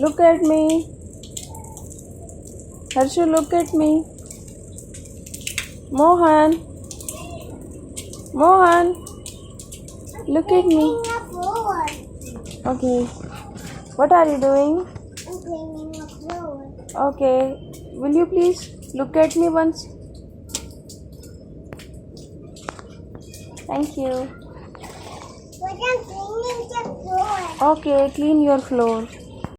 Look at me. Harshu, look at me. Mohan. Mohan. Look at me. Okay. What are you doing? I'm cleaning a floor. Okay. Will you please look at me once? Thank you. But I'm cleaning the floor. Okay, clean your floor.